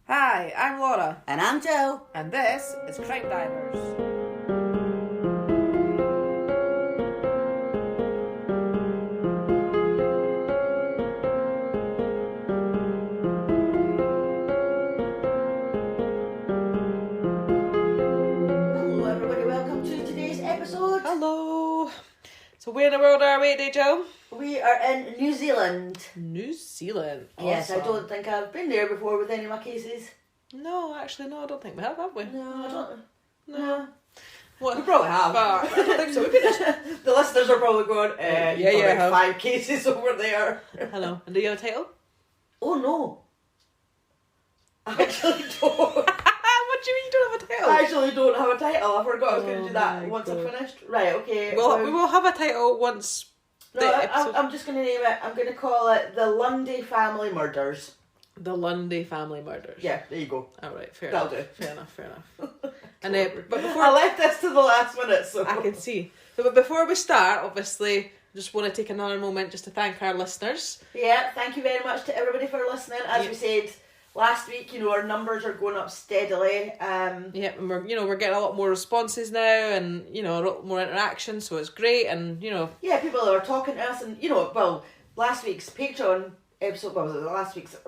Hi, I'm Laura. And I'm Joe. And this is CrimeDivers. Hello everybody, welcome to today's episode. Hello. So where in the world are we today, Joe? We are in New Zealand. New Zealand. Yes, I Awesome. don't think I've been there before with any of my cases. No, actually, no, I don't think we have we? No, I don't. No. What? We probably have. But I don't think so. We've been The listeners are probably going, Yeah, you've got yeah, like 5 cases over there. Hello. And do you have a title? Oh no. I actually don't. What do you mean you don't have a title? I actually don't have a title. I forgot I was going to do that my once God. I finished. Right, okay. We will have a title once the No, episode... I'm just going to name it. I'm going to call it The Lundy Family Murders. The Lundy Family Murders. Yeah, there you go. Alright, fair That'll enough. do. Fair enough. And but before... I left this to the last minute, so... I can see. But before we start, obviously, I just want to take another moment just to thank our listeners. Yeah, thank you very much to everybody for listening. As we said last week, our numbers are going up steadily. Yeah, and we're getting a lot more responses now, and a lot more interaction, so it's great. And Yeah, people are talking to us, and last week's Patreon episode. Well, was it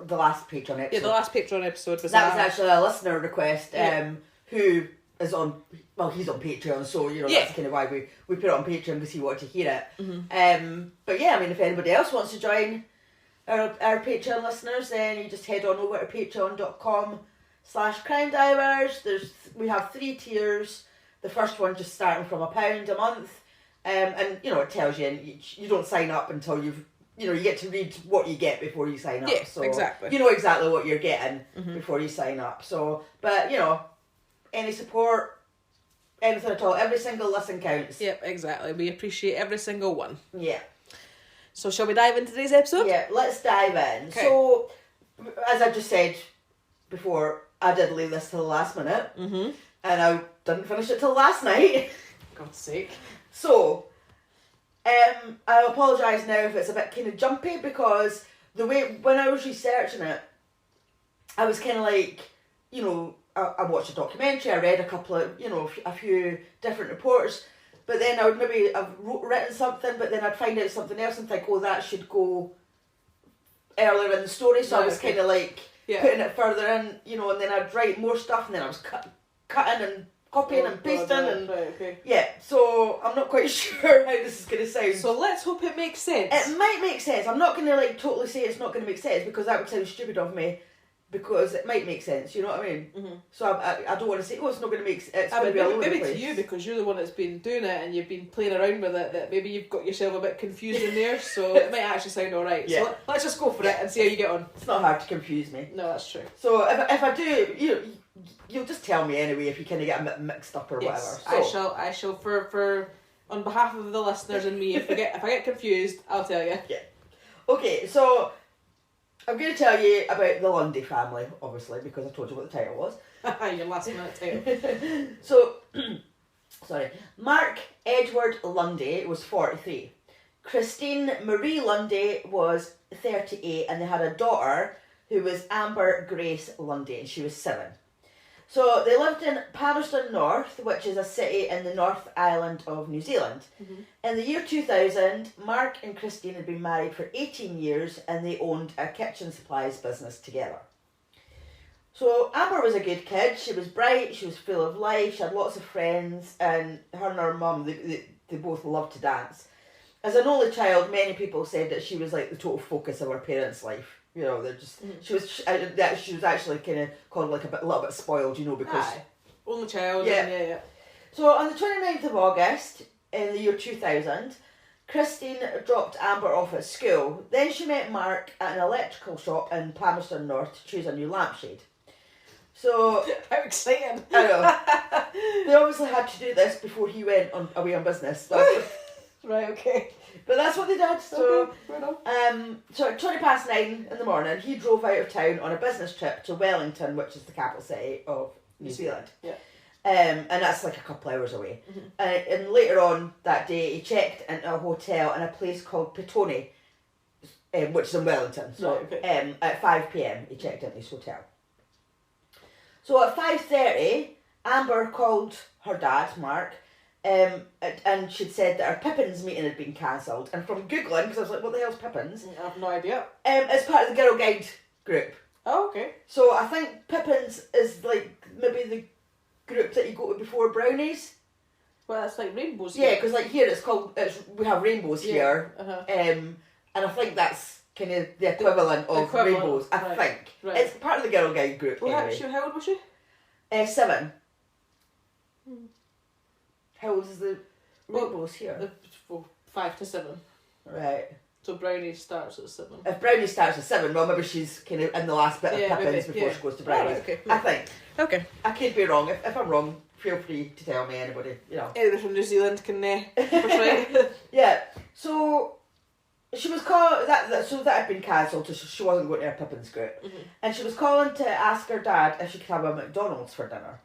the last Patreon episode? yeah, the last Patreon episode was that was actually a listener request. Yeah. Who is on? Well, he's on Patreon, so that's kind of why we put it on Patreon, because he wanted to hear it. Mm-hmm. But yeah, I mean, if anybody else wants to join our Patreon listeners, then you just head on over to patreon.com/CrimeDivers. We have 3 tiers. The first one just starting from £1 a month, and it tells you, and you don't sign up until you get to read what you get before you sign up. Yeah, so exactly. You know exactly what you're getting Mm-hmm. before you sign up. So, but any support, anything at all, every single listen counts. Yep, exactly. We appreciate every single one. Yeah. So shall we dive into today's episode? Yeah, let's dive in. Okay. So, as I just said before, I did leave this till the last minute, Mm-hmm. and I didn't finish it till last night. God's sake. So, I apologise now if it's a bit kind of jumpy, because the way, when I was researching it, I was kind of like, I watched a documentary, I read a couple of, a few different reports, but then I would maybe have written something, but then I'd find out something else and think, oh, that should go earlier in the story, so I was kind of like putting it further in, and then I'd write more stuff, and then I was cutting and copying and pasting, and so I'm not quite sure how this is going to sound. So let's hope it makes sense. It might make sense. I'm not going to totally say it's not going to make sense, because that would sound stupid of me, because it might make sense, you know what I mean? Mm-hmm. So I don't want to say, it's not going to make sense. It's going to be all over the maybe place. to you, because you're the one that's been doing it and you've been playing around with it, that maybe you've got yourself a bit confused in there, so it might actually sound alright. Yeah. So let's just go for it and see how you get on. It's not hard to confuse me. No, that's true. So if I do, you'll just tell me anyway if you kind of get a bit mixed up or Yes, whatever. So, I shall for on behalf of the listeners and me, if I get confused, I'll tell you. Yeah. Okay, so I'm going to tell you about the Lundy family, obviously, because I told you what the title was. Your last minute title. So, sorry. Mark Edward Lundy was 43. Christine Marie Lundy was 38, and they had a daughter who was Amber Grace Lundy, and she was 7. So they lived in Palmerston North, which is a city in the North Island of New Zealand. Mm-hmm. In the year 2000, Mark and Christine had been married for 18 years, and they owned a kitchen supplies business together. So Amber was a good kid. She was bright, she was full of life, she had lots of friends, and her mum, they both loved to dance. As an only child, many people said that she was like the total focus of her parents' life. They're just she was actually kind of called like a little bit spoiled, because only child. Yeah. So on the 29th of August in the year 2000, Christine dropped Amber off at school. Then she met Mark at an electrical shop in Palmerston North to choose a new lampshade. So How exciting! I know they obviously had to do this before he went away on business. Right. Okay. But that's what they did. So, okay, so at 9:20 in the morning, he drove out of town on a business trip to Wellington, which is the capital city of New Zealand. Yeah. And that's like a couple hours away. Mm-hmm. And later on that day, he checked into a hotel in a place called Petone, which is in Wellington. So right, okay. at 5 p.m. he checked into his hotel. So at 5:30, Amber called her dad, Mark, and she'd said that her Pippins meeting had been cancelled. And from Googling, because I was like, what the hell's Pippins? I have no idea. It's part of the Girl Guide group. Oh, okay. So I think Pippins is like maybe the group that you go to before Brownies. Well, it's like rainbows. Yeah, because like here we have rainbows here. Uh-huh. And I think that's kind of the equivalent of rainbows. I think. Right. It's part of the Girl Guide group. Well, anyway. how old was she? 7. How old is the rainbows here? 5 to 7. Right. So Brownie starts at 7. If Brownie starts at 7, well, maybe she's kind of in the last bit of Pippins before she goes to Brownies. Right, okay. I think. Okay. I could be wrong. If I'm wrong, feel free to tell me, anybody. You know. Anybody from New Zealand can persuade. Yeah. So she was called so that had been cancelled, so she wasn't going to her Pippins group, and she was calling to ask her dad if she could have a McDonald's for dinner.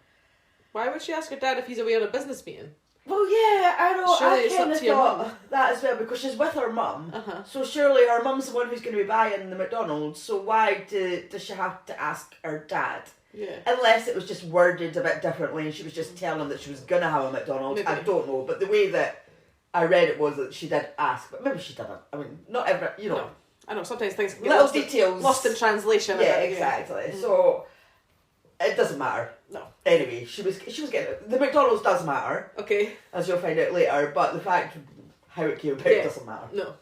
Why would she ask her dad if he's away on a business meeting? Well, yeah, I know. Surely I it's up kind of to your thought mum. that as well because she's with her mum. Uh-huh. So surely her mum's the one who's going to be buying the McDonald's. So why does she have to ask her dad? Yeah. Unless it was just worded a bit differently and she was just telling him that she was going to have a McDonald's. Maybe. I don't know, but the way that I read it was that she did ask, but maybe she didn't. I mean, not every, you know. No. I know sometimes things can get Little lost details. lost in translation. Yeah, exactly. So it doesn't matter. No. Anyway, she was getting the McDonald's does matter. Okay. As you'll find out later, but the fact how it came about doesn't matter. No.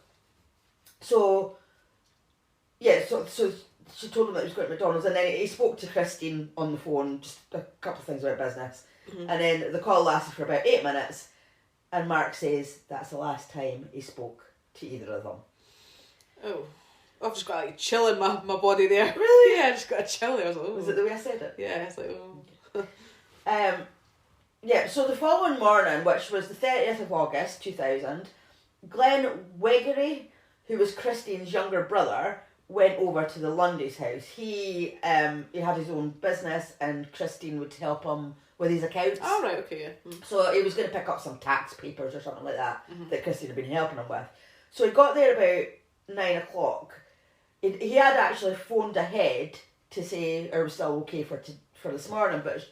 So yeah, so she told him that he was going to McDonald's, and then he spoke to Christine on the phone, just a couple of things about business, and then the call lasted for about 8 minutes, and Mark says that's the last time he spoke to either of them. Oh. I've just got like chill in my body there. Really? Yeah, I just got a chill there. I was like, oh. Was it the way I said it? Yeah, it's like, oh. Yeah, so the following morning, which was the 30th of August 2000, Glenn Weggery, who was Christine's younger brother, went over to the Lundy's house. He had his own business and Christine would help him with his accounts. Oh, right, okay, yeah. So he was going to pick up some tax papers or something like that that Christine had been helping him with. So he got there about 9 o'clock. He had actually phoned ahead to say it was still okay for this morning, but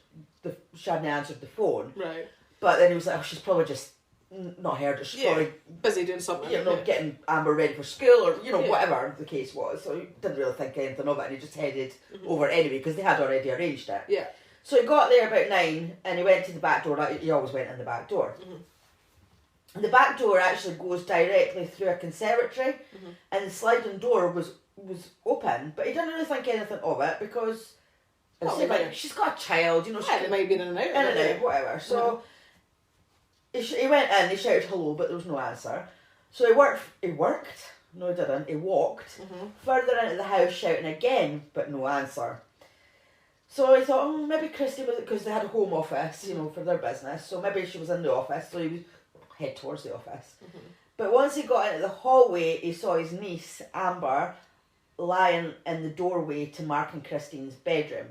she hadn't answered the phone. Right. But then he was like, oh, she's probably just not heard it. She's probably busy doing something. getting Amber ready for school or, whatever the case was. So he didn't really think anything of it and he just headed over anyway because they had already arranged it. Yeah. So he got there about 9 and he went to the back door. He always went in the back door. And the back door actually goes directly through a conservatory and the sliding door was open, but he didn't really think anything of it because she's got a child, she it might be in and out. in and out, whatever. So he went in, he shouted hello, but there was no answer. So he worked? No, he didn't. He walked further into the house shouting again, but no answer. So he thought, maybe Christy was, because they had a home office, for their business, so maybe she was in the office, so he would head towards the office. But once he got into the hallway, he saw his niece, Amber, lying in the doorway to Mark and Christine's bedroom.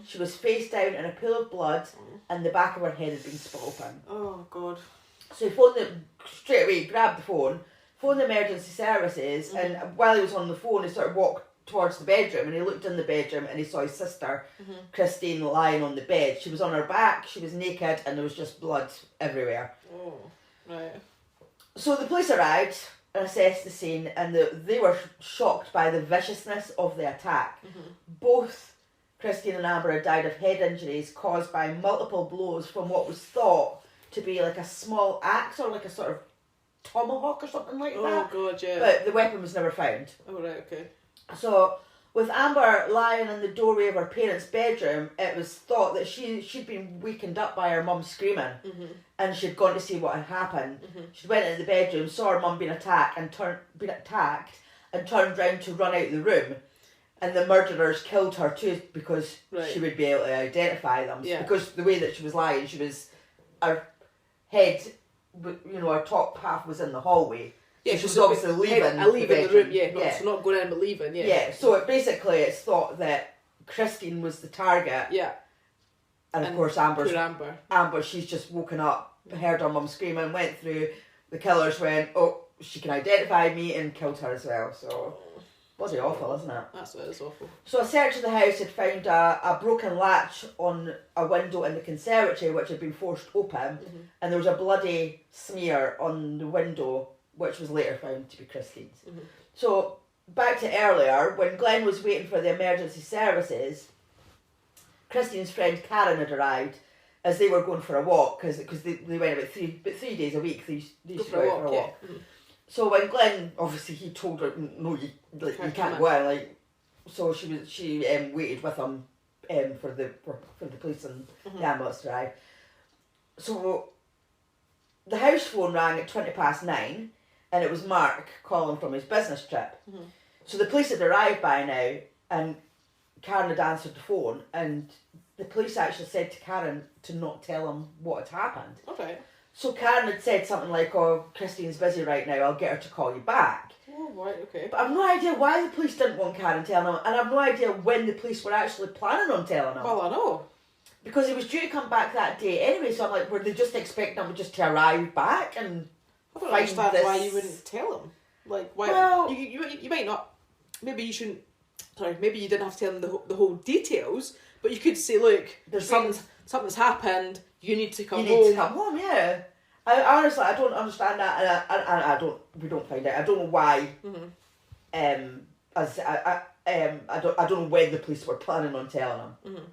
She was face down in a pool of blood and the back of her head had been split open. Oh, God. So he phoned straight away, grabbed the phone, phoned the emergency services, and while he was on the phone, he sort of walked towards the bedroom and he looked in the bedroom and he saw his sister, Christine, lying on the bed. She was on her back, she was naked, and there was just blood everywhere. Oh, right. So the police arrived and assessed the scene, and they were shocked by the viciousness of the attack. Both Christine and Amber had died of head injuries caused by multiple blows from what was thought to be like a small axe or like a sort of tomahawk or something like that. Oh, God, yeah. But the weapon was never found. Oh, right, okay. So with Amber lying in the doorway of her parents' bedroom, it was thought that she'd been wakened up by her mum screaming, and she'd gone to see what had happened. She went into the bedroom, saw her mum being attacked, and turned round to run out the room, and the murderers killed her too because she would be able to identify them. Yeah. Because the way that she was lying, her head, her top half was in the hallway. Yeah, she was obviously leaving the room, so not going in but leaving, Yeah, so it's thought that Christine was the target. Yeah. And of course Amber, she's just woken up, heard her mum screaming, went through, the killers went, oh, she can identify me, and killed her as well, so. Bloody awful, isn't it? That's what is awful. So a search of the house had found a broken latch on a window in the conservatory which had been forced open, and there was a bloody smear on the window which was later found to be Christine's. So back to earlier, when Glenn was waiting for the emergency services, Christine's friend Karen had arrived as they were going for a walk, because they went about 3 days a week, they used to go out for a walk. Yeah. So when Glenn, obviously he told her, no, you can't go out, so she waited with him for the police and the ambulance to arrive. So the house phone rang at 9:20, and it was Mark calling from his business trip. So the police had arrived by now, and Karen had answered the phone, and the police actually said to Karen to not tell him what had happened. Okay. So Karen had said something like, "Oh, Christine's busy right now, I'll get her to call you back." Oh, right, okay. But I've no idea why the police didn't want Karen telling him, and I've no idea when the police were actually planning on telling him. Well, I know. Because he was due to come back that day anyway, so I'm like, were they just expecting him just to arrive back and I don't find understand this? why you wouldn't tell him. Like, why? Well, you might not. Maybe you shouldn't. Sorry, maybe you didn't have to tell them the whole details, but you could say, look, something's happened. You need to come home. You need to come home, yeah. I honestly, I don't understand that, and we don't find out. I don't know why. I don't know when the police were planning on telling him.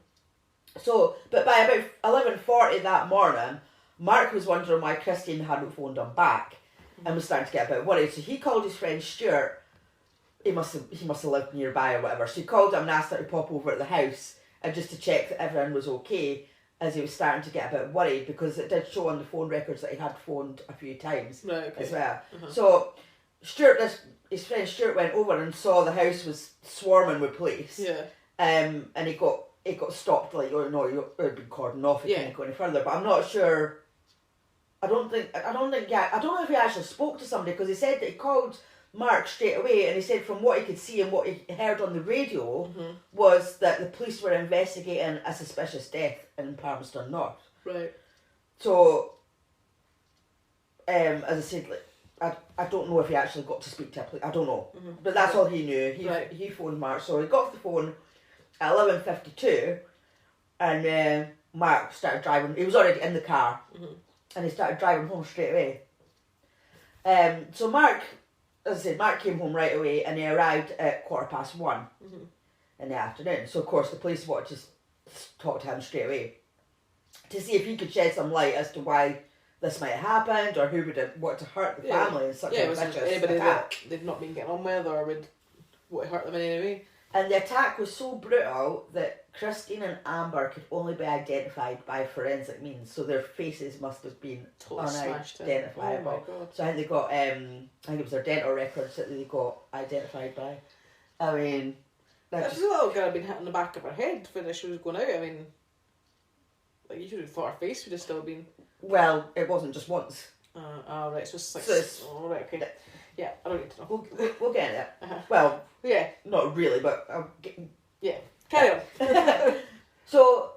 So, but by about 11:40 that morning, Mark was wondering why Christine hadn't phoned him back, and was starting to get a bit worried. So he called his friend Stuart. He must have lived nearby or whatever. So he called him and asked her to pop over at the house and just to check that everything was okay, as he was starting to get a bit worried, because it did show on the phone records that he had phoned a few times as well. So his friend Stuart went over and saw the house was swarming with police. Yeah. And he got stopped, like, oh no, you've been cordoned off, you can't go any further. But I'm not sure. I don't know if he actually spoke to somebody, because he said that he called Mark straight away, and he said from what he could see and what he heard on the radio was that the police were investigating a suspicious death in Palmerston North. Right. So, as I said, like, I don't know if he actually got to speak to a police. I don't know, but that's all he knew. He phoned Mark, so he got off the phone at 11:52, and Mark started driving. He was already in the car, and he started driving home straight away. So Mark. As I said, Mark came home right away, and he arrived at 1:15 in the afternoon. So, of course, the police wanted to talk to him straight away to see if he could shed some light as to why this might have happened, or who would have wanted to hurt the family in such a vicious anybody attack. That they've not been getting on with, or would hurt them in any way. And the attack was so brutal that Christine and Amber could only be identified by forensic means, so their faces must have been unidentifiable. Oh, so I think they got, I think it was their dental records that they got identified by. I mean, if the little girl had been hit in the back of her head when she was going out, I mean, like, you should have thought her face would have still been. Well, it wasn't just once. Right, so it's like, right, okay. Yeah, I don't need to know. We'll get it. Well, yeah, not really, but carry on. So,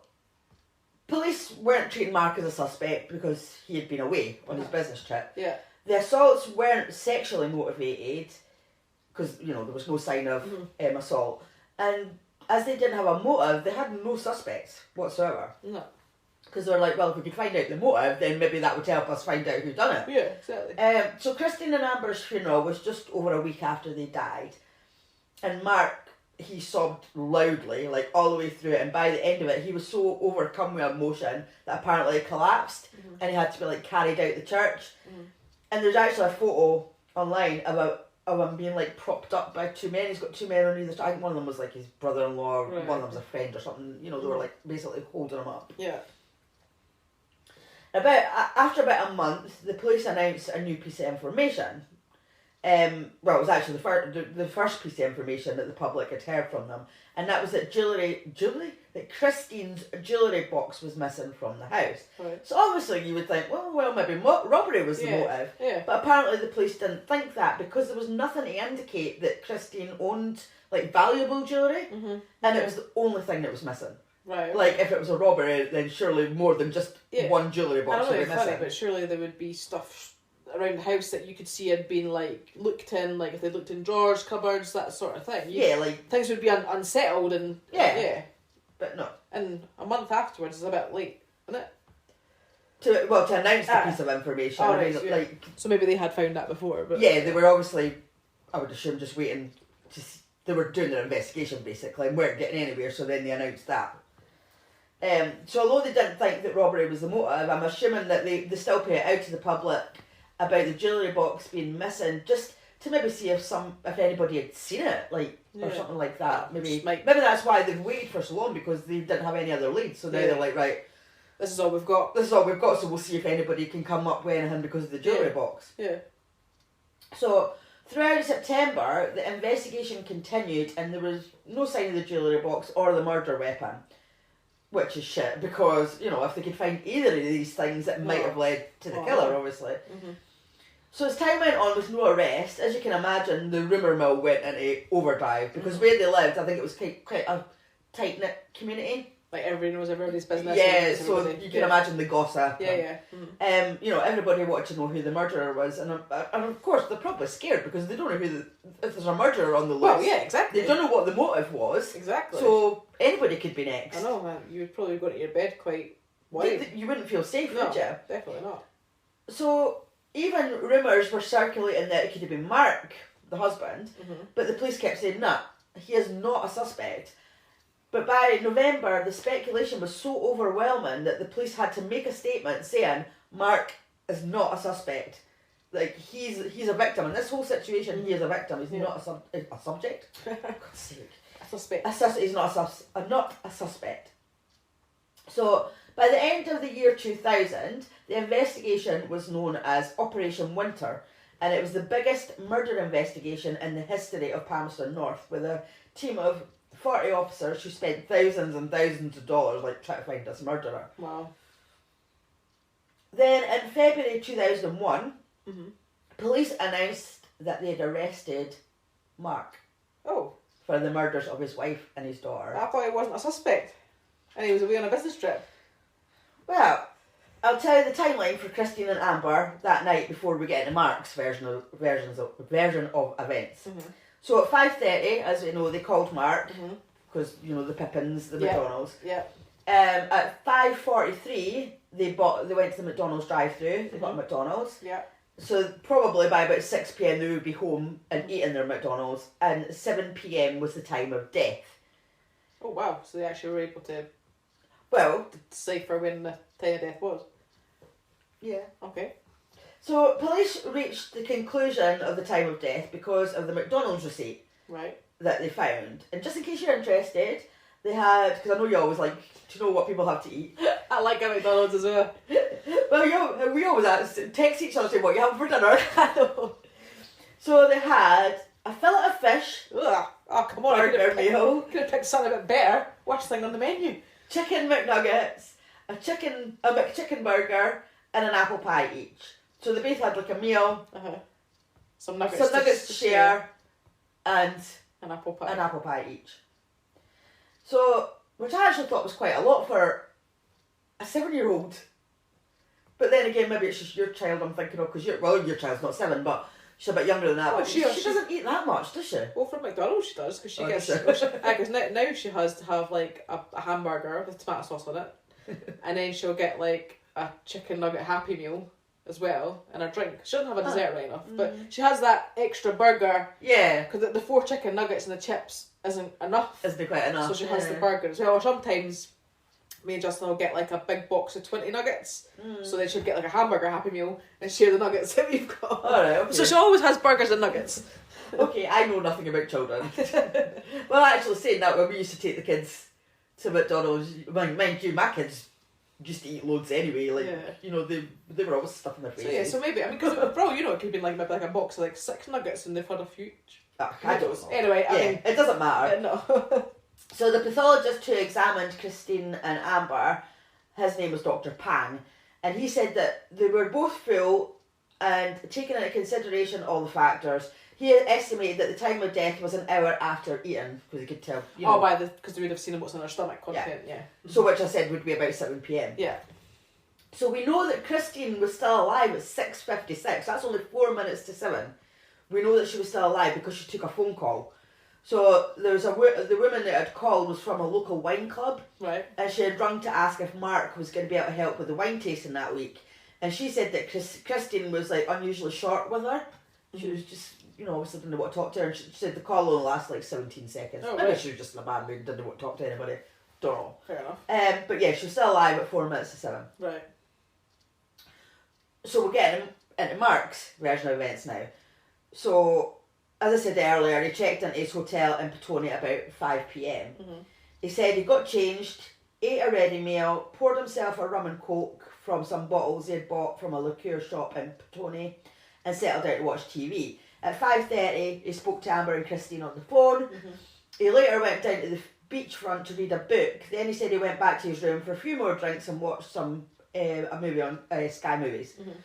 police weren't treating Mark as a suspect because he had been away on his business trip. Yeah. The assaults weren't sexually motivated because, there was no sign of assault. And as they didn't have a motive, they had no suspects whatsoever. No. Because they're like, well, if we could find out the motive, then maybe that would help us find out who done it. Yeah, exactly. So Christine and Amber's funeral was just over a week after they died. And Mark, he sobbed loudly, like, all the way through it. And by the end of it, he was so overcome with emotion that apparently he collapsed. And he had to be, like, carried out the church. And there's actually a photo online of him being, like, propped up by two men. He's got two men on either side. I think one of them was, like, his brother-in-law, or one of them was a friend or something. They were, like, basically holding him up. Yeah. After about a month, the police announced a new piece of information. It was actually the first piece of information that the public had heard from them, and that was that that Christine's jewellery box was missing from the house. Right. So obviously you would think, well, maybe robbery was the motive. Yeah. But apparently the police didn't think that, because there was nothing to indicate that Christine owned, like, valuable jewellery, and it was the only thing that was missing. Right. Okay. Like, if it was a robbery, then surely more than just one jewellery box would be missing. But surely there would be stuff around the house that you could see had been like looked in, like if they looked in drawers, cupboards, that sort of thing. Like things would be unsettled and but no. And a month afterwards is a bit late, isn't it? To announce the piece of information. So maybe they had found that before, but they were obviously, I would assume, just waiting to see, they were doing their investigation basically and weren't getting anywhere, so then they announced that. So although they didn't think that robbery was the motive, I'm assuming that they still put it out to the public about the jewellery box being missing, just to maybe see if anybody had seen it, or something like that. Maybe that's why they've waited for so long, because they didn't have any other leads. So now they're like, right, this is all we've got. So we'll see if anybody can come up with anything because of the jewellery box. Yeah. So throughout September, the investigation continued, and there was no sign of the jewellery box or the murder weapon. Which is shit, because, if they could find either of these things, it might have led to the killer, obviously. Mm-hmm. So as time went on with no arrest, as you can imagine, the rumour mill went into overdrive, because where they lived, I think it was quite a tight-knit community. Like everybody knows everybody's business. Yeah, so you can imagine the gossip. Yeah. Mm-hmm. Everybody wanted to know who the murderer was, and of course they're probably scared because they don't know if there's a murderer on the loose. Well, yeah, exactly. They don't know what the motive was. Exactly. So anybody could be next. I know, man. You would probably go to your bed quite worried. You wouldn't feel safe, would you? Definitely not. So even rumours were circulating that it could have been Mark, the husband, but the police kept saying, nah, he is not a suspect. But by November, the speculation was so overwhelming that the police had to make a statement saying Mark is not a suspect. Like, he's a victim. In this whole situation, he is a victim. He's not a subject. For God's sake. A suspect. He's not a suspect. So, by the end of the year 2000, the investigation was known as Operation Winter, and it was the biggest murder investigation in the history of Palmerston North, with a team of 40 officers who spent thousands and thousands of dollars trying to find this murderer. Wow. Then in February 2001, police announced that they had arrested Mark. Oh. For the murders of his wife and his daughter. I thought he wasn't a suspect. And he was away on a business trip. Well, I'll tell you the timeline for Christine and Amber that night before we get into Mark's version of events. So at 5:30, as we know, they called Mark because the Pippins, the McDonald's. Yeah. At 5:43, they went to the McDonald's drive-through. They got a McDonald's. Yeah. So probably by about 6 p.m. they would be home and eating their McDonald's, and 7 p.m. was the time of death. Oh wow! So they actually were able to decipher when the time of death was. Yeah. Okay. So police reached the conclusion of the time of death because of the McDonald's receipt that they found. And just in case you're interested, they had, because I know you always like to know what people have to eat. I like a McDonald's as well. Well, we always text each other saying what you have for dinner. I know. So they had a fillet of fish. Ugh. Oh, come on. Burger meal. Could have picked something a bit better. Worst thing on the menu. Chicken McNuggets, a McChicken burger, and an apple pie each. So they both had a meal, some nuggets to share, and an apple pie each. So, which I actually thought was quite a lot for a 7-year-old. But then again, maybe it's just your child I'm thinking of, because your child's not 7, but she's a bit younger than that. Well, but she doesn't eat that much, does she? Well, from McDonald's she does, because she gets. Because now she has to have a hamburger with tomato sauce on it, and then she'll get a chicken nugget Happy Meal as well, and a drink. She doesn't have a dessert right enough, but she has that extra burger. Yeah. Because the 4 chicken nuggets and the chips isn't enough. Isn't quite enough. So she has the burger as well. Or sometimes me and Justin will get a big box of 20 nuggets. So then she'll get a hamburger Happy Meal and share the nuggets that we've got. Alright, okay. So she always has burgers and nuggets. Okay, I know nothing about children. Well, actually saying that, when we used to take the kids to McDonald's, mind you, my kids used to eat loads anyway, they were always stuffing their faces. So maybe, because for all it could be maybe a box of 6 nuggets and they've had a few each. I don't know. Anyway, I mean, it doesn't matter. No. So the pathologist who examined Christine and Amber, his name was Dr. Pang, and he said that they were both full, and taking into consideration all the factors, he estimated that the time of death was an hour after eating, because he could tell. Because they would have seen what's in their stomach content, yeah. So which I said would be about 7 p.m. Yeah. So we know that Christine was still alive at 6:56. That's only 4 minutes to 7. We know that she was still alive because she took a phone call. So there was the woman that had called was from a local wine club. Right. And she had rung to ask if Mark was going to be able to help with the wine tasting that week. And she said that Christine was like unusually short with her. She was just, obviously didn't know what to talk to her. And she said the call only lasted like 17 seconds. Oh, Maybe right. she was just in a bad mood and didn't know what to talk to anybody. Don't know. Fair enough. But yeah, she was still alive at 4 minutes to 7. Right. So we're getting into Mark's version of events now. So, as I said earlier, he checked into his hotel in Petone at about 5 p.m. Mm-hmm. He said he got changed, ate a ready meal, poured himself a rum and coke from some bottles he had bought from a liqueur shop in Petone, and settled down to watch TV. At 5:30, he spoke to Amber and Christine on the phone. Mm-hmm. He later went down to the beachfront to read a book. Then he said he went back to his room for a few more drinks and watched a movie on Sky Movies. Mm-hmm.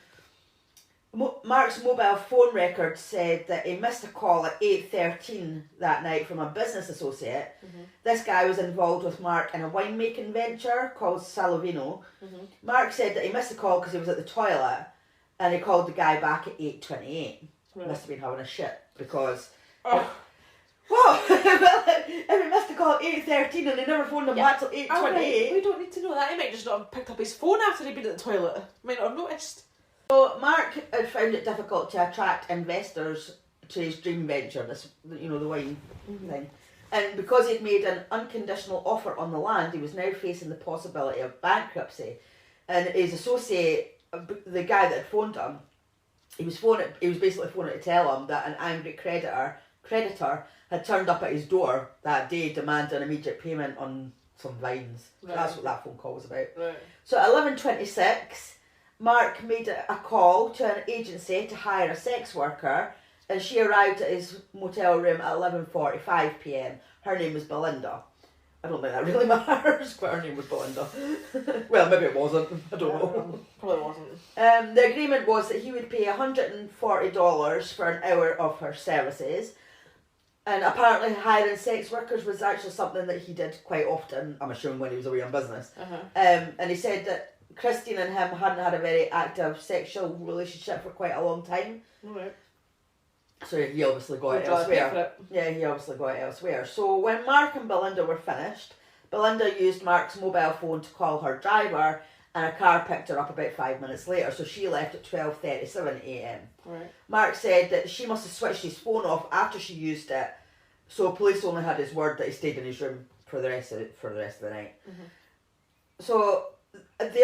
Mark's mobile phone record said that he missed a call at 8:13 that night from a business associate. Mm-hmm. This guy was involved with Mark in a winemaking venture called Salovino. Mm-hmm. Mark said that he missed the call because he was at the toilet, and he called the guy back at 8:28. Right. Must have been having a shit because... Oh. What? If he missed a call at 8:13 and he never phoned him back till 8:28... Right. We don't need to know that. He might just not have picked up his phone after he'd been at the toilet. Might not have noticed. So Mark had found it difficult to attract investors to his dream venture, the wine thing. And because he'd made an unconditional offer on the land, he was now facing the possibility of bankruptcy. And his associate, the guy that had phoned him, he was basically phoning to tell him that an angry creditor had turned up at his door that day demanding an immediate payment on some vines. Right. That's what that phone call was about. Right. So at 11:26, Mark made a call to an agency to hire a sex worker, and she arrived at his motel room at 11:45 p.m. Her name was Belinda. I don't think that really matters, but her name was Belinda. Well, maybe it wasn't. I don't know. Probably wasn't. The agreement was that he would pay $140 for an hour of her services. And apparently hiring sex workers was actually something that he did quite often, I'm assuming when he was away on business. Uh-huh. And he said that Christine and him hadn't had a very active sexual relationship for quite a long time. Right. So he obviously got it elsewhere. Yeah, he obviously got it elsewhere. So when Mark and Belinda were finished, Belinda used Mark's mobile phone to call her driver, and a car picked her up about 5 minutes later, so she left at 12:37 a.m. Right. Mark said that she must have switched his phone off after she used it, so police only had his word that he stayed in his room for the rest of the night. Mm-hmm. So they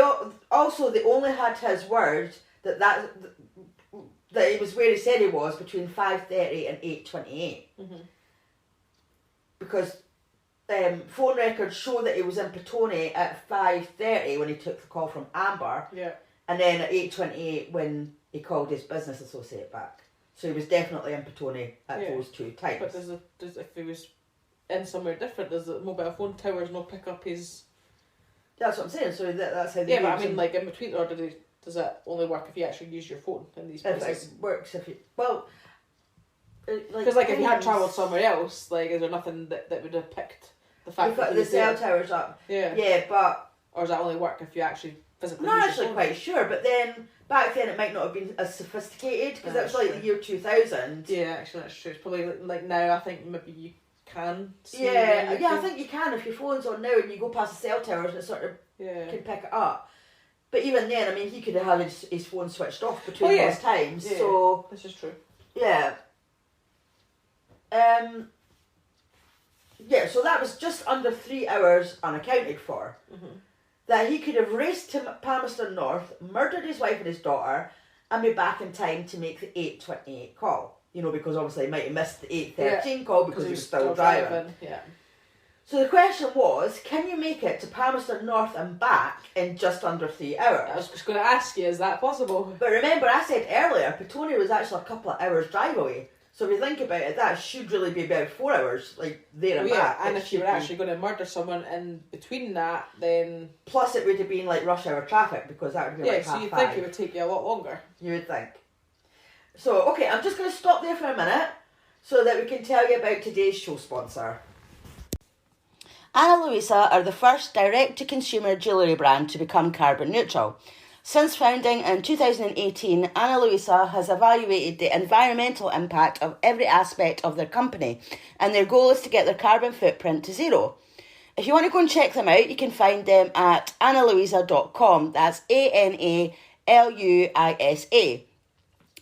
only had his word that he was where he said he was between 5:30 and 8:28. Mm-hmm. Because phone records show that he was in Petone at 5:30 when he took the call from Amber. Yeah. And then at 8:28 when he called his business associate back. So he was definitely in Petone at those two times. But if he was in somewhere different, does the mobile phone towers not pick up his... That's what I'm saying. So that's how they Yeah, but I mean, like in between, or does that only work if you actually use your phone in these places? If it works, if you... Well... Because if you had travelled somewhere else, is there nothing that would have picked the fact that the cell towers up? Yeah, but... Or does that only work if you actually physically I'm use not actually your phone? quite sure, but then back then it might not have been as sophisticated, because that was like the year 2000. Yeah, actually that's true. It's probably like now I think maybe you can see I think you can if your phone's on now and you go past the cell towers and it sort of can pick it up. But even then, I mean, he could have had his phone switched off between those times. Yeah, so this is true. Yeah. So that was just under 3 hours unaccounted for. Mm-hmm. That he could have raced to Palmerston North, murdered his wife and his daughter, and be back in time to make the 8:28 call. Because obviously he might have missed the 8:13 call because he was still driving. Yeah. So the question was, can you make it to Palmerston North and back in just under 3 hours? I was just going to ask you, is that possible? But remember, I said earlier, Petone was actually a couple of hours drive away. So if you think about it, that should really be about 4 hours, there and back. And if you were actually going to murder someone in between that, then... Plus it would have been like rush hour traffic, because that would be like 5:30. So you'd think it would take you a lot longer. You would think. So, okay, I'm just going to stop there for a minute so that we can tell you about today's show sponsor. Ana Luisa are the first direct-to-consumer jewellery brand to become carbon neutral. Since founding in 2018, Ana Luisa has evaluated the environmental impact of every aspect of their company, and their goal is to get their carbon footprint to zero. If you want to go and check them out, you can find them at analuisa.com. That's ANALUISA.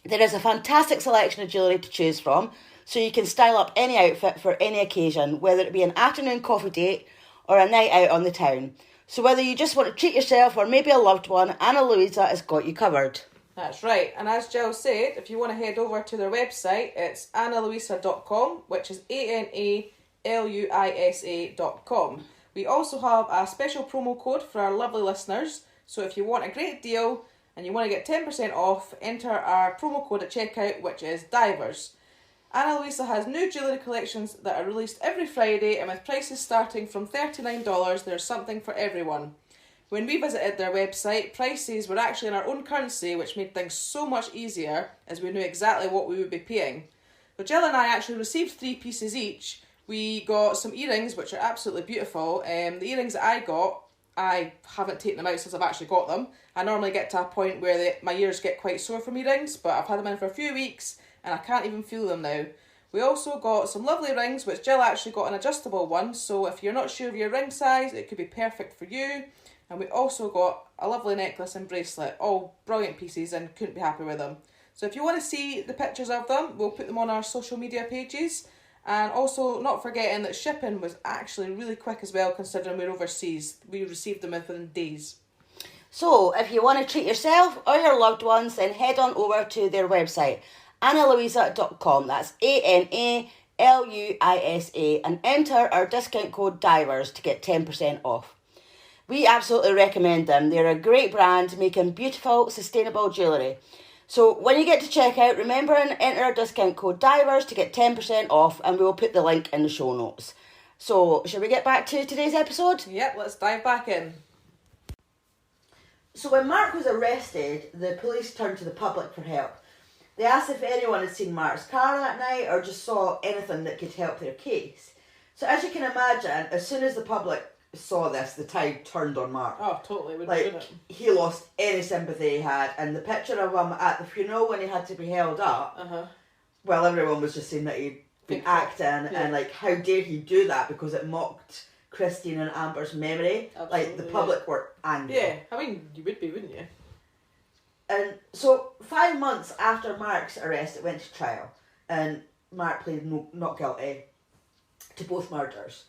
There is a fantastic selection of jewellery to choose from, so you can style up any outfit for any occasion, whether it be an afternoon coffee date or a night out on the town. So whether you just want to treat yourself or maybe a loved one, Ana Luisa has got you covered. That's right. And as Jill said, if you want to head over to their website, it's analuisa.com, which is ANALUISA.com. We also have a special promo code for our lovely listeners. So if you want a great deal and you want to get 10% off, enter our promo code at checkout, which is Divers. Ana Luisa has new jewellery collections that are released every Friday, and with prices starting from $39, there's something for everyone. When we visited their website, prices were actually in our own currency, which made things so much easier as we knew exactly what we would be paying. But Jill and I actually received 3 pieces each. We got some earrings, which are absolutely beautiful. The earrings that I got, I haven't taken them out since I've actually got them. I normally get to a point where my ears get quite sore from earrings, but I've had them in for a few weeks and I can't even feel them now. We also got some lovely rings, which Jill actually got an adjustable one, so if you're not sure of your ring size, it could be perfect for you. And we also got a lovely necklace and bracelet, all brilliant pieces, and couldn't be happy with them. So if you want to see the pictures of them, we'll put them on our social media pages. And also not forgetting that shipping was actually really quick as well, considering we're overseas. We received them within days. So if you want to treat yourself or your loved ones, then head on over to their website, analuisa.com. That's ANALUISA, and enter our discount code DIVERS to get 10% off. We absolutely recommend them. They're a great brand making beautiful, sustainable jewellery. So when you get to checkout, remember and enter our discount code DIVERS to get 10% off, and we will put the link in the show notes. So shall we get back to today's episode? Yep, let's dive back in. So when Mark was arrested, the police turned to the public for help. They asked if anyone had seen Mark's car that night or just saw anything that could help their case. So as you can imagine, as soon as the public saw this, the tide turned on Mark. Oh, totally. Like, he lost any sympathy he had, and the picture of him at the funeral when he had to be held up, well, everyone was just saying that he'd been acting, and like, how dare he do that, because it mocked Christine and Amber's memory. Absolutely, like, the public were angry. Yeah, I mean, you would be, wouldn't you? And so 5 months after Mark's arrest, it went to trial, and Mark pleaded not guilty to both murders.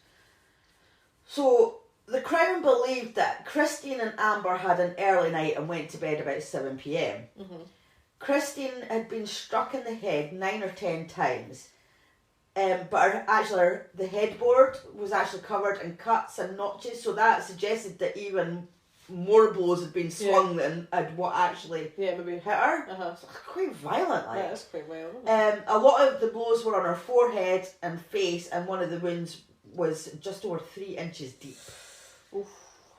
So the Crown believed that Christine and Amber had an early night and went to bed about 7 p.m. Christine had been struck in the head 9 or 10 times, but the headboard was actually covered in cuts and notches, so that suggested that even more blows had been swung than what actually maybe hit her. It's quite violent, like. Yeah, it's quite violent. A lot of the blows were on her forehead and face, and one of the wounds was just over 3 inches deep. Oof.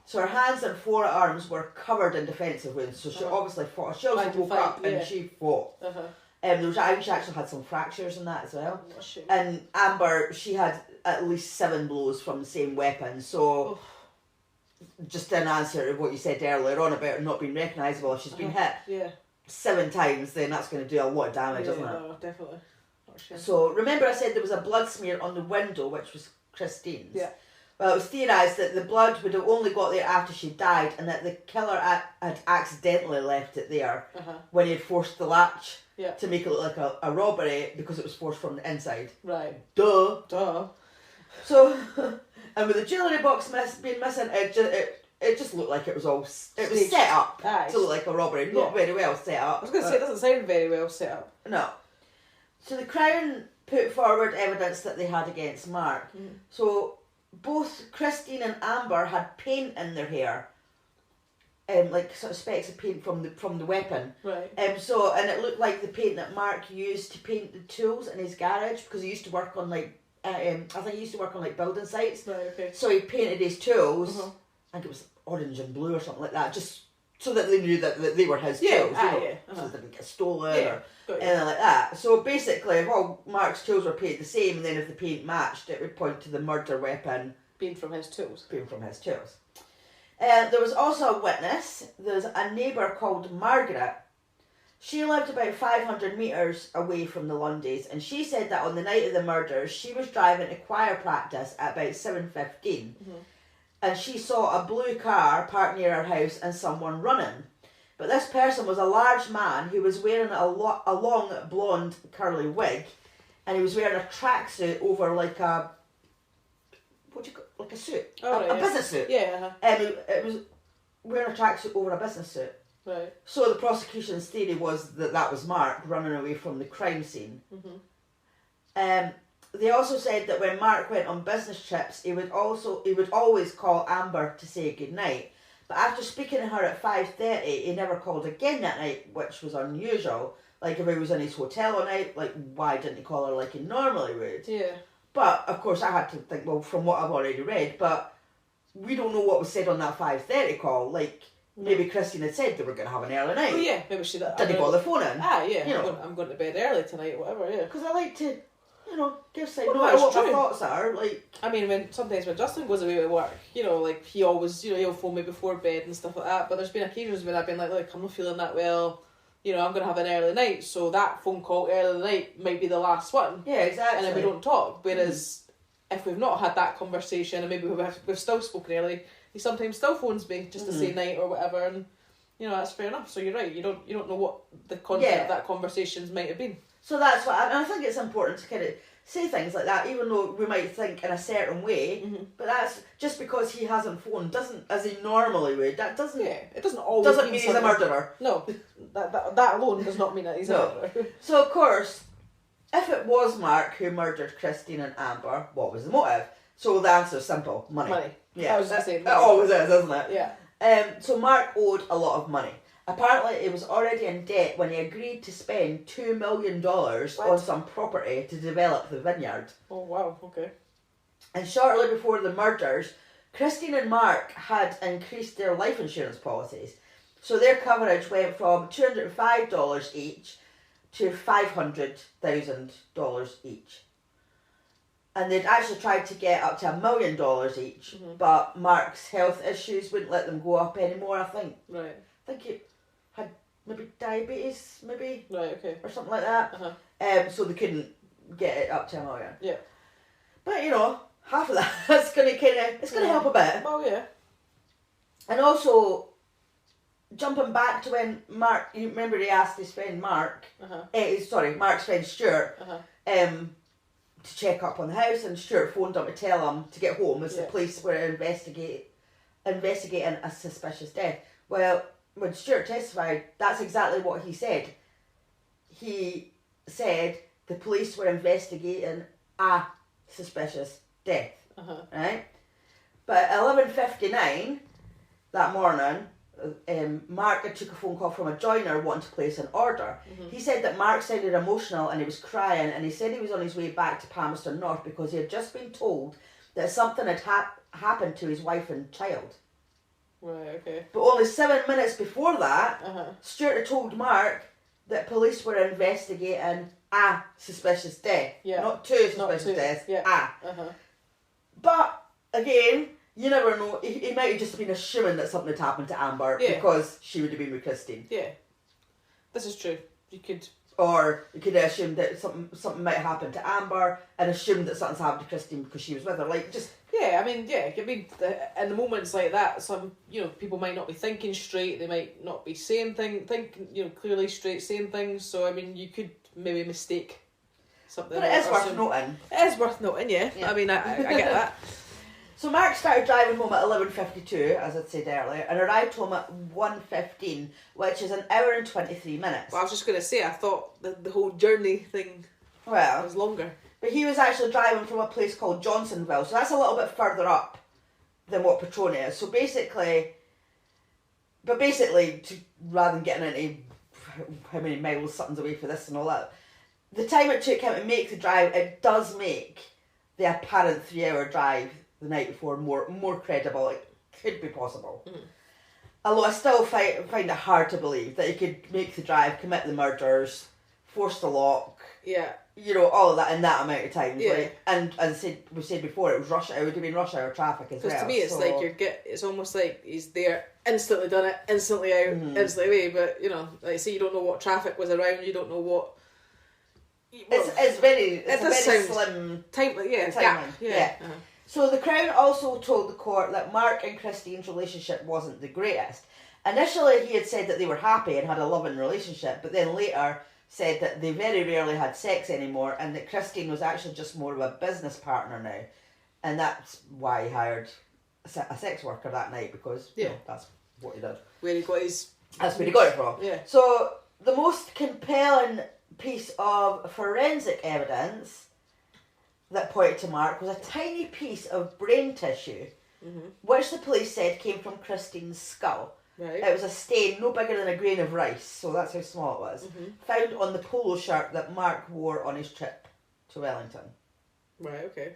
So her hands and forearms were covered in defensive wounds, so she obviously fought. She also woke up and she fought. She actually had some fractures in that as well. And Amber, she had at least 7 blows from the same weapon, so just in answer to what you said earlier on about her not being recognisable, if she's been hit 7 times, then that's going to do a lot of damage, isn't it? No, definitely. So remember I said there was a blood smear on the window, which was Christine's? Yeah. Well, it was theorised that the blood would have only got there after she died, and that the killer had accidentally left it there when he had forced the latch to make it look like a robbery, because it was forced from the inside. Right. Duh. So, and with the jewellery box being missing, it just looked like it was all set up to look like a robbery. Not very well set up. I was going to say, it doesn't sound very well set up. No. So the Crown put forward evidence that they had against Mark. So both Christine and Amber had paint in their hair, like sort of specks of paint from the weapon. Right. So, and it looked like the paint that Mark used to paint the tools in his garage, because he used to work on like I think he used to work on like building sites. Right. Okay. So he painted his tools. I think it was orange and blue or something like that, just so that they knew that they were his tools. So they didn't get stolen or anything like that. So basically, if all Mark's tools were painted the same, and then if the paint matched, it would point to the murder weapon being from his tools. There was also a witness. There's a neighbour called Margaret. She lived about 500 metres away from the Lundys, and she said that on the night of the murders, she was driving to choir practice at about 7:15, and she saw a blue car parked near her house and someone running. But this person was a large man who was wearing a long blonde curly wig, and he was wearing a tracksuit over like a suit, a business suit. Yeah. And it was wearing a tracksuit over a business suit. Right. So the prosecution's theory was that was Mark running away from the crime scene. They also said that when Mark went on business trips, he would always call Amber to say goodnight. But after speaking to her at 5:30, he never called again that night, which was unusual. Like, if he was in his hotel all night, like, why didn't he call her like he normally would? Yeah. But, of course, I had to think, well, from what I've already read, but we don't know what was said on that 5:30 call. Like, maybe Christine had said they were going to have an early night. Oh, yeah, maybe she did. Did he bother phoning? Yeah. You know. I'm going to bed early tonight, whatever, yeah. Because I like to, give say, Well, no matter what true. my thoughts are, like... I mean, sometimes when Justin goes away to work, like, he always, he'll phone me before bed and stuff like that, but there's been occasions when I've been like, look, I'm not feeling that well, I'm going to have an early night, so that phone call early in the night might be the last one. Yeah, exactly. And then we don't talk, whereas if we've not had that conversation and maybe we've still spoken early, he sometimes still phones me just to say night or whatever, and, that's fair enough. So you're right, you don't know what the content of that conversations might have been. So that's what I think it's important to kind of say things like that, even though we might think in a certain way, but that's just because he hasn't phoned doesn't, as he normally would, that doesn't... Yeah, it doesn't always mean he's a murderer. No, that alone does not mean that he's a murderer. So, of course, if it was Mark who murdered Christine and Amber, what was the motive? So the answer's simple: money. Money. Yeah, I was just saying. It always is, isn't it? Yeah. So Mark owed a lot of money. Apparently, he was already in debt when he agreed to spend $2 million on some property to develop the vineyard. Oh, wow, okay. And shortly before the murders, Christine and Mark had increased their life insurance policies. So their coverage went from $205 each to $500,000 each. And they'd actually tried to get up to $1 million each, but Mark's health issues wouldn't let them go up anymore, I think. Right. I think he had maybe diabetes, maybe? Right, okay. Or something like that. So they couldn't get it up to $1 million. Yeah. But, half of that's going to it's going to help a bit. Oh, yeah. And also, jumping back to when Mark, you remember he asked his friend Mark, Mark's friend Stuart, to check up on the house, and Stuart phoned him to tell him to get home as the police were investigating a suspicious death. Well, when Stuart testified, that's exactly what he said. He said the police were investigating a suspicious death, right? But at 11:59 that morning, Mark had took a phone call from a joiner wanting to place an order. He said that Mark sounded emotional and he was crying, and he said he was on his way back to Palmerston North because he had just been told that something had happened to his wife and child. Right, okay. But only 7 minutes before that, Stuart had told Mark that police were investigating a suspicious death. Yeah. Not two suspicious deaths, yeah. But, again, you never know. He might have just been assuming that something had happened to Amber because she would have been with Christine. Yeah. This is true. You could... Or you could assume that something might happen to Amber and assume that something's happened to Christine because she was with her. Like, just... Yeah, in the moments like that, some, people might not be thinking straight, they might not be saying clearly straight, saying things, so, you could maybe mistake something. But it is worth noting. It is worth noting, yeah. I get that. So Mark started driving home at 11:52, as I'd said earlier, and arrived home at 1:15, which is an hour and 23 minutes. Well, I was just going to say, I thought the whole journey thing was longer. But he was actually driving from a place called Johnsonville, so that's a little bit further up than what Petronia is. So basically, rather than getting into how many miles something's away for this and all that, the time it took him to make the drive, it does make the apparent 3-hour drive the night before more credible. It could be possible. Although I still find it hard to believe that he could make the drive, commit the murders, force the lock, Yeah. You know, all of that in that amount of time. Yeah. Like, and as we said before, it would have been rush hour traffic as well. Because to me, it's like it's almost like he's there, instantly done it, instantly out, instantly away. But you know, like say you don't know what traffic was around, you don't know what. It's a very slim timeline. Yeah. Uh-huh. So the Crown also told the court that Mark and Christine's relationship wasn't the greatest. Initially, he had said that they were happy and had a loving relationship, but then later said that they very rarely had sex anymore, and that Christine was actually just more of a business partner now, and that's why he hired a sex worker that night, because you know, that's what he did. Where he got his. That's where he got it from. Yeah. So the most compelling piece of forensic evidence that pointed to Mark was a tiny piece of brain tissue, which the police said came from Christine's skull. Right. It was a stain no bigger than a grain of rice, so that's how small it was, found on the polo shirt that Mark wore on his trip to Wellington. Right, okay.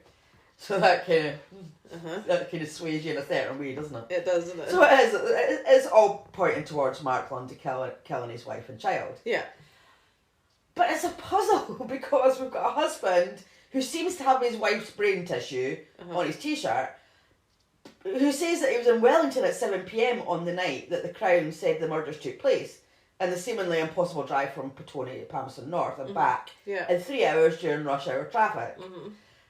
So that kind of sways you in a certain way, doesn't it? It does, doesn't it? So it's all pointing towards Mark Lundy killing his wife and child. Yeah. But it's a puzzle because we've got a husband who seems to have his wife's brain tissue on his t-shirt, who says that he was in Wellington at 7 p.m. on the night that the Crown said the murders took place, and the seemingly impossible drive from Petone to Palmerston North and back in 3 hours during rush hour traffic.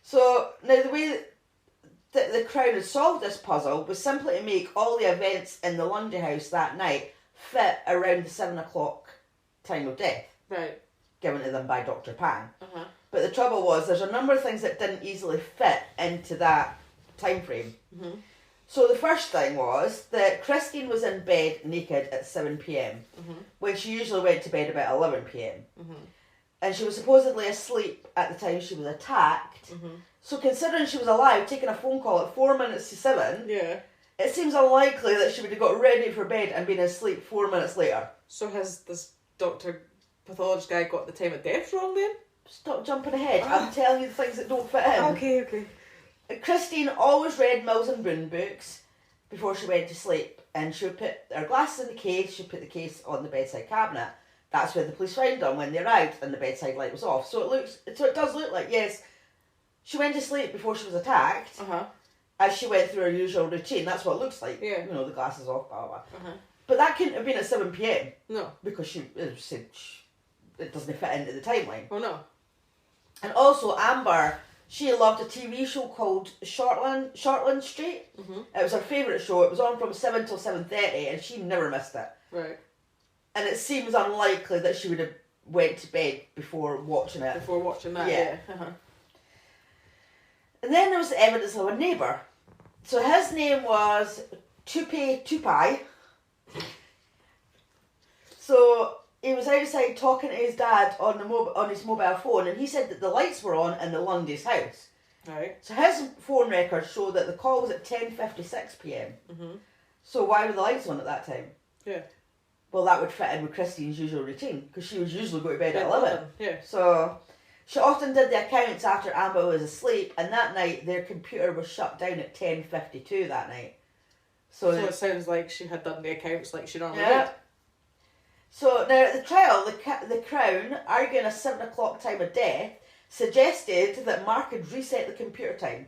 So now the way that the Crown had solved this puzzle was simply to make all the events in the Lundy house that night fit around the 7 o'clock time of death. Right. Given to them by Dr. Pang. But the trouble was, there's a number of things that didn't easily fit into that time frame. So the first thing was that Christine was in bed naked at 7 p.m. when she usually went to bed about 11 p.m. And she was supposedly asleep at the time she was attacked. So considering she was alive, taking a phone call at 4 minutes to 7, it seems unlikely that she would have got ready for bed and been asleep 4 minutes later. So has this pathologist guy got the time of death wrong then? Stop jumping ahead. I'm telling you the things that don't fit in. Okay. Christine always read Mills and Boon books before she went to sleep, and she would put her glasses in the case, she'd put the case on the bedside cabinet. That's where the police found them when they arrived, and the bedside light was off. So it does look like, yes, she went to sleep before she was attacked, as she went through her usual routine. That's what it looks like. Yeah. You know, the glasses off, blah, blah, blah. But that couldn't have been at 7 p.m. No. Because she said it doesn't fit into the timeline. Oh, no. And also, Amber, she loved a TV show called Shortland Street. It was her favourite show. It was on from 7 till 7:30, and she never missed it. Right. And it seems unlikely that she would have went to bed before watching it. Before watching that, yeah. And then there was the evidence of a neighbour. So his name was Tupai. So he was outside talking to his dad on his mobile phone, and he said that the lights were on in the Lundy's house. Right. So his phone records show that the call was at 10:56 p.m. So why were the lights on at that time? Yeah. Well, that would fit in with Christine's usual routine, because she would usually go to bed at 11. Yeah. So she often did the accounts after Amber was asleep, and that night their computer was shut down at 10:52 that night. So it sounds like she had done the accounts like she normally yeah. did. So now at the trial, the Crown, arguing a 7 o'clock time of death, suggested that Mark had reset the computer time.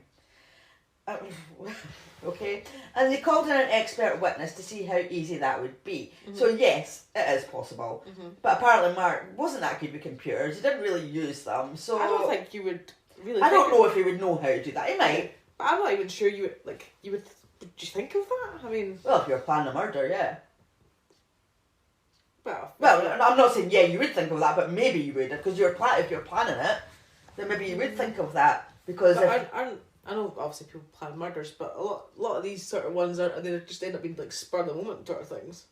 Okay, and they called in an expert witness to see how easy that would be. So yes, it is possible, but apparently Mark wasn't that good with computers. He didn't really use them, so I don't think you would really. I don't know if he would know how to do that. He might, but I'm not even sure you would like. Would you think of that? I mean, well, if you're planning a murder, yeah. Well, I'm not saying you would think of that, but maybe you would, because if you're planning it, then maybe you would think of that, because I know obviously people plan murders, but a lot of these sort of ones they just end up being like spur of the moment sort of things,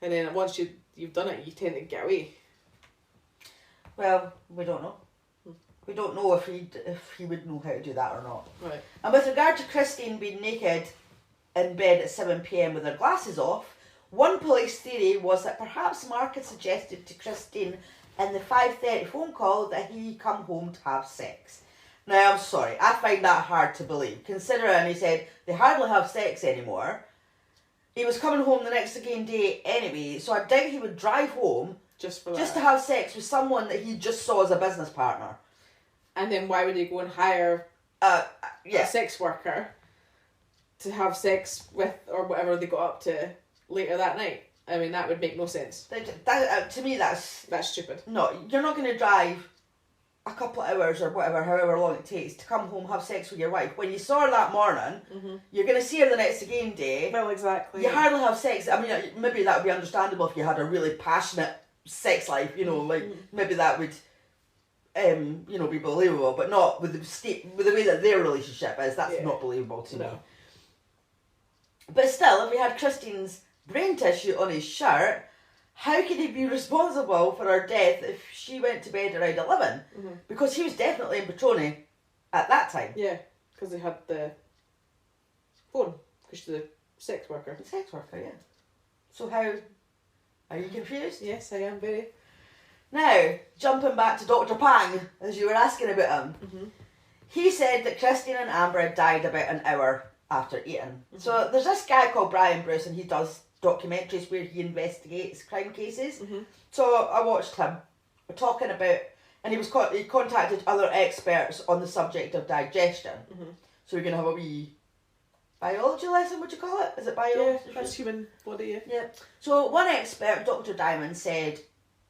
and then once you've done it, you tend to get away. Well, we don't know. We don't know if he would know how to do that or not. Right. And with regard to Christine being naked in bed at 7 p.m. with her glasses off, one police theory was that perhaps Mark had suggested to Christine in the 5:30 phone call that he come home to have sex. Now, I'm sorry, I find that hard to believe, considering he said they hardly have sex anymore. He was coming home the next again day anyway, so I doubt he would drive home Just for that. Just to have sex with someone that he just saw as a business partner. And then why would he go and hire a sex worker to have sex with, or whatever they got up to later that night? I mean, that would make no sense. To me, that's stupid. No, you're not going to drive a couple of hours or whatever, however long it takes, to come home, have sex with your wife. When you saw her that morning, you're going to see her the next game day. Well, exactly. You hardly have sex. I mean, maybe that would be understandable if you had a really passionate sex life, you know, like, maybe that would, you know, be believable, but not with the way that their relationship is. That's not believable to me. But still, if he had Christine's brain tissue on his shirt, how could he be responsible for her death if she went to bed around 11? Because he was definitely in Petroni at that time. Yeah, because they had the phone, because she's a sex worker. The sex worker, yeah. So how... Are you confused? Yes, I am very. Now, jumping back to Dr. Pang, as you were asking about him, he said that Christine and Amber had died about an hour after eating. So there's this guy called Brian Bruce, and he does documentaries where he investigates crime cases. So I watched him talking about, and he contacted other experts on the subject of digestion. So we're going to have a wee biology lesson, would you call it? Is it biology? Yeah, that's human body, yeah. So one expert, Dr. Diamond, said,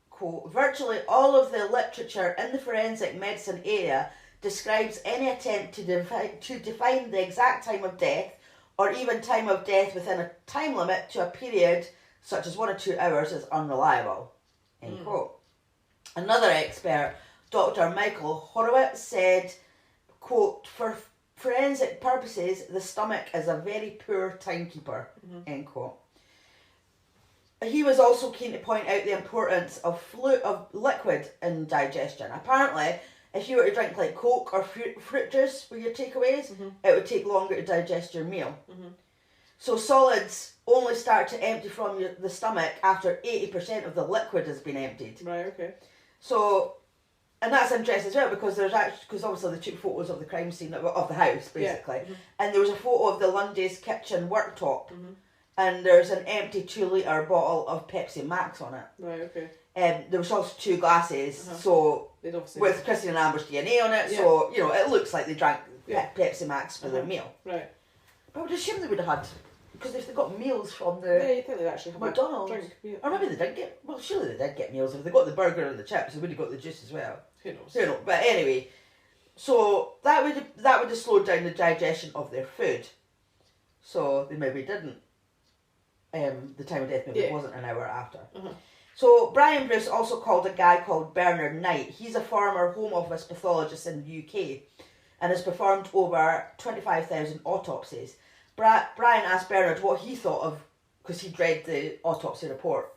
quote, virtually all of the literature in the forensic medicine area describes any attempt to define the exact time of death, or even time of death within a time limit to a period such as 1 or 2 hours, is unreliable, end quote. Another expert, Dr. Michael Horowitz, said, quote, for forensic purposes, the stomach is a very poor timekeeper, end quote. He was also keen to point out the importance of liquid in digestion. Apparently, if you were to drink like Coke or fruit juice with your takeaways, it would take longer to digest your meal. So solids only start to empty from the stomach after 80% of the liquid has been emptied. Right, okay. So, and that's interesting as well, because because obviously they took photos of the crime scene of the house, basically, and there was a photo of the Lundy's kitchen worktop, and there's an empty 2-litre bottle of Pepsi Max on it. Right, okay. There was also 2 glasses, so with Christine and Amber's DNA on it, so, you know, it looks like they drank Pepsi Max for their meal. Right. But I would assume they would have had, because if they got meals from the you think they'd actually have McDonald's, a drink. Yeah. or maybe they didn't get, well, surely they did get meals. If they got the burger and the chips, they would have got the juice as well. Who knows? Who knows? But anyway, so that would have slowed down the digestion of their food. So they maybe didn't. The time of death maybe wasn't an hour after. So Brian Bruce also called a guy called Bernard Knight. He's a former Home Office pathologist in the UK and has performed over 25,000 autopsies. Brian asked Bernard what he thought of, because he'd read the autopsy report,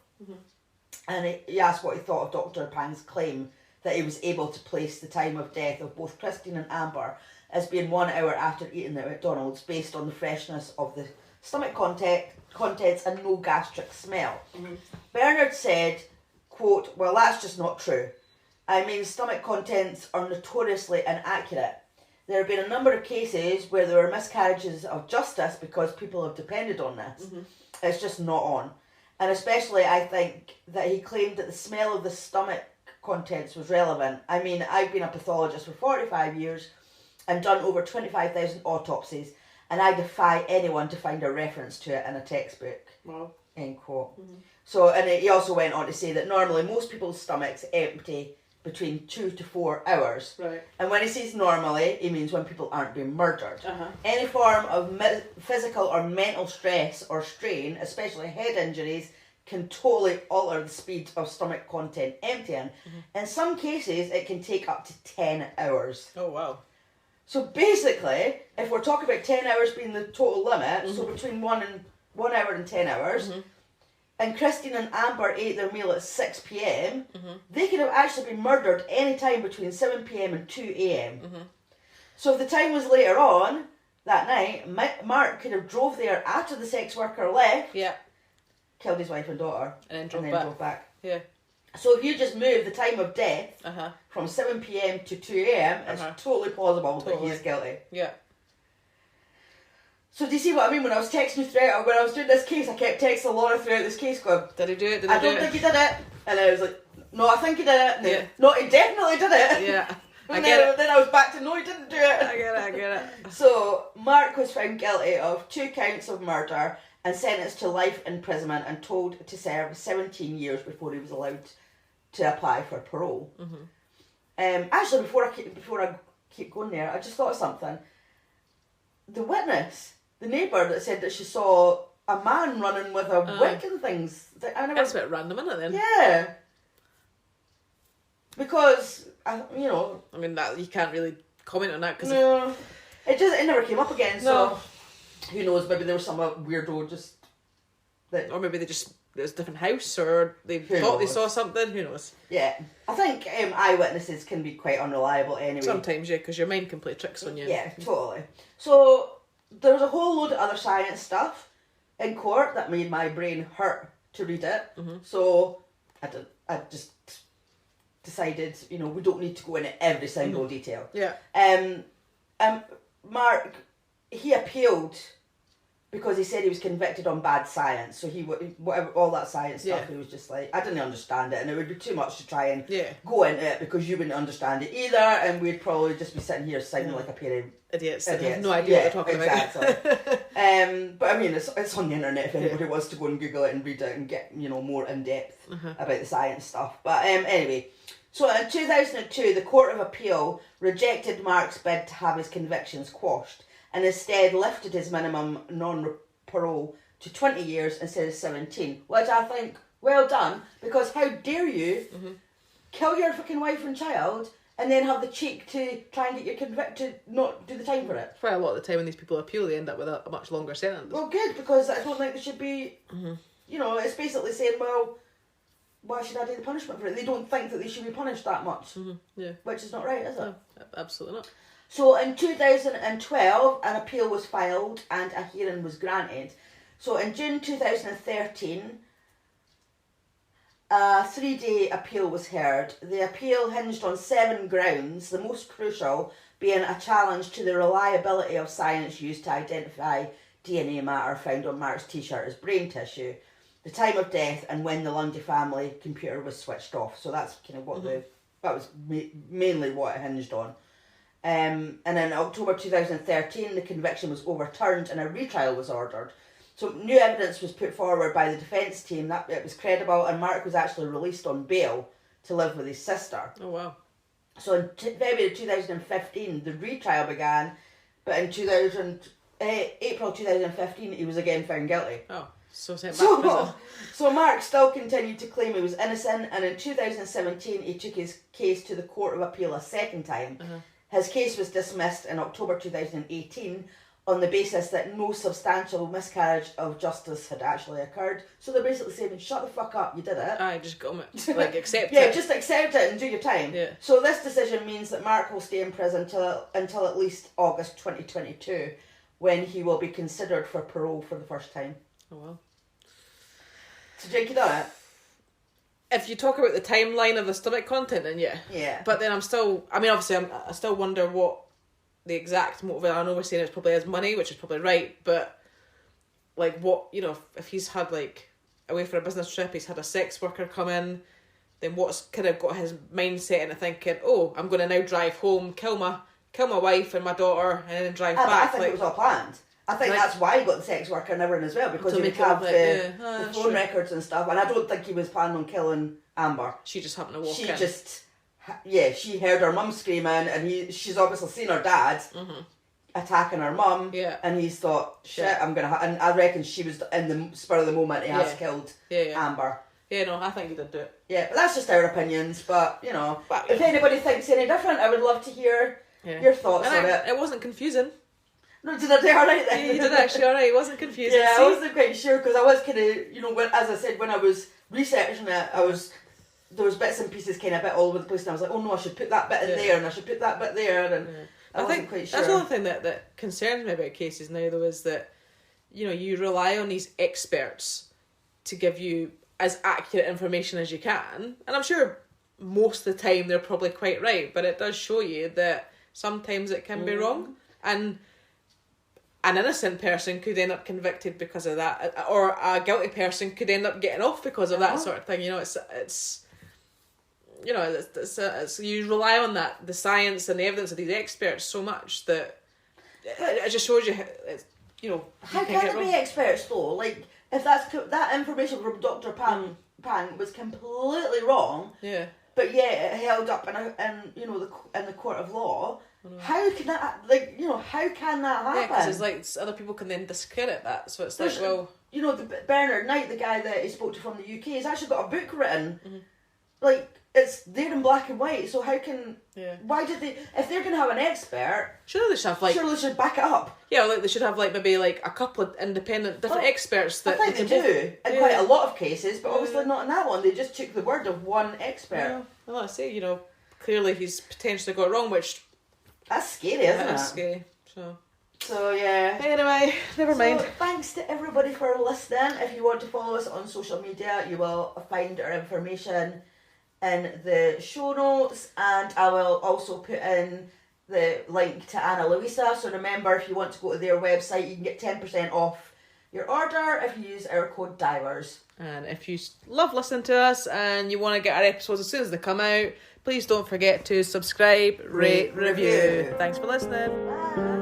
and he asked what he thought of Dr. Pang's claim that he was able to place the time of death of both Christine and Amber as being 1 hour after eating at McDonald's, based on the freshness of the stomach contents and no gastric smell. Bernard said, quote, well, that's just not true. I mean, stomach contents are notoriously inaccurate. There have been a number of cases where there were miscarriages of justice because people have depended on this. It's just not on. And especially, I think that he claimed that the smell of the stomach contents was relevant. I mean, I've been a pathologist for 45 years and done over 25,000 autopsies, and I defy anyone to find a reference to it in a textbook. Wow. End quote. So, and he also went on to say that normally most people's stomachs empty between 2 to 4 hours. Right. And when he says normally, he means when people aren't being murdered. Any form of physical or mental stress or strain, especially head injuries, can totally alter the speed of stomach content emptying. In some cases, it can take up to 10 hours. Oh, wow. So basically, if we're talking about 10 hours being the total limit, so between 1 hour and 10 hours, and Christine and Amber ate their meal at 6 p.m, they could have actually been murdered any time between 7 p.m. and 2 a.m. So if the time was later on that night, Mark could have drove there after the sex worker left, killed his wife and daughter, and then drove drove back. Yeah. So if you just move the time of death from 7 p.m. to 2 a.m, it's totally plausible that he is guilty. Yeah. So do you see what I mean? When I was texting you throughout, when I was doing this case, I kept texting Laura throughout this case going, Did he do it? I don't think he did it. And I was like, No, I think he did it. Yeah. No, he definitely did it. Yeah. Then I was back to, no, he didn't do it. I get it. So, Mark was found guilty of 2 counts of murder and sentenced to life imprisonment and told to serve 17 years before he was allowed to apply for parole. Actually, before I keep going there, I just thought of something. The witness, the neighbour that said that she saw a man running with a wick and things. That's a bit random, isn't it, then? Yeah. Because, I mean, that you can't really comment on that because no, it never came up again. So who knows? Maybe there was some weirdo just that, or maybe it was a different house, or they thought they saw something. Who knows? Yeah, I think eyewitnesses can be quite unreliable anyway. Sometimes, yeah, because your mind can play tricks on you. Yeah, totally. So there was a whole load of other science stuff in court that made my brain hurt to read it. So I just decided, we don't need to go into every single detail. Yeah. Mark, he appealed because he said he was convicted on bad science. So whatever, all that science stuff, he was just like, I didn't understand it, and it would be too much to try and go into it because you wouldn't understand it either, and we'd probably just be sitting here sounding like a pair of idiots. That have no idea what they're talking about. But I mean, it's on the internet if anybody wants to go and Google it and read it and get more in depth about the science stuff. But anyway, so in 2002, the Court of Appeal rejected Mark's bid to have his convictions quashed and instead lifted his minimum non-parole to 20 years instead of 17, which I think, well done, because how dare you kill your fucking wife and child and then have the cheek to try and get you convicted, not do the time for it. Quite a lot of the time when these people appeal, they end up with a much longer sentence. Well, good, because I don't think there should be, it's basically saying, well, why should I do the punishment for it? They don't think that they should be punished that much. Yeah. Which is not right, is it? No, absolutely not. So in 2012, an appeal was filed and a hearing was granted. So in June 2013, a 3-day appeal was heard. The appeal hinged on 7 grounds, the most crucial being a challenge to the reliability of science used to identify DNA matter found on Mark's t-shirt as brain tissue, the time of death, and when the Lundy family computer was switched off. So that's kind of what that was mainly what it hinged on. And in October 2013, the conviction was overturned and a retrial was ordered. So new evidence was put forward by the defence team that it was credible, and Mark was actually released on bail to live with his sister. Oh, wow. So in February 2015, the retrial began, but in April 2015, he was again found guilty. Oh, so sent back to prison. So Mark still continued to claim he was innocent, and in 2017, he took his case to the Court of Appeal a second time. His case was dismissed in October 2018 on the basis that no substantial miscarriage of justice had actually occurred. So they're basically saying, shut the fuck up, you did it. Aye, just go it. Like, accept it. Yeah, just accept it and do your time. Yeah. So this decision means that Mark will stay in prison until at least August 2022, when he will be considered for parole for the first time. Oh, wow. So Jake, you done it? If you talk about the timeline of the stomach content, then yeah. Yeah. But then I still wonder what the exact motive. I know we're saying it's probably his money, which is probably right, but like what, if he's had like away for a business trip, he's had a sex worker come in, then what's kind of got his mindset into thinking, oh, I'm going to now drive home, kill my wife and my daughter, and then drive back. I think it was all planned. I think that's why he got the sex worker and everything as well, because he would have the phone records and stuff, and I don't think he was planning on killing Amber. She just happened to walk in. She heard her mum screaming, and she's obviously seen her dad attacking her mum, and he's thought, shit, I'm gonna and I reckon she was in the spur of the moment he has killed Amber. Yeah, no, I think he did do it. Yeah, but that's just our opinions, but if anybody thinks any different, I would love to hear your thoughts on it. It wasn't confusing. No, did I do alright then? Yeah, you did actually alright. It wasn't confusing. Yeah, I wasn't quite sure, because I was kind of, as I said, when I was researching it, there was bits and pieces kind of a bit all over the place, and I was like, oh no, I should put that bit in there, and I should put that bit there, and I wasn't quite sure. That's the only thing that concerns me about cases now, though, is that, you rely on these experts to give you as accurate information as you can, and I'm sure most of the time they're probably quite right, but it does show you that sometimes it can be wrong, and an innocent person could end up convicted because of that, or a guilty person could end up getting off because of that sort of thing. It's you know, it's you rely on the science and the evidence of these experts so much that it just shows you, you know, how can there be experts though? Like, if that information from Dr. Pang was completely wrong, yeah, but yet it held up in you know in the court of law. How can that, like, you know, how can that happen? Yeah, because it's like other people can then discredit that. So it's like, well, you know, Bernard Knight, the guy that he spoke to from the UK, has actually got a book written. Like, it's there in black and white. So how can? Yeah. Why did they? If they're gonna have an expert, surely they should have like. Surely they should back it up. Yeah, like they should have like maybe like a couple of independent different experts that. I think they do in quite a lot of cases, but obviously not in that one. They just took the word of one expert. Yeah. Well, I say, you know, clearly he's potentially got it wrong, which. That's scary, isn't it? That's scary. So yeah. Anyway, never mind. So, thanks to everybody for listening. If you want to follow us on social media, you will find our information in the show notes, and I will also put in the link to Ana Luisa. So remember, if you want to go to their website, you can get 10% off your order if you use our code DIVERS. And if you love listening to us and you want to get our episodes as soon as they come out, please don't forget to subscribe, rate, review. Thanks for listening. Bye.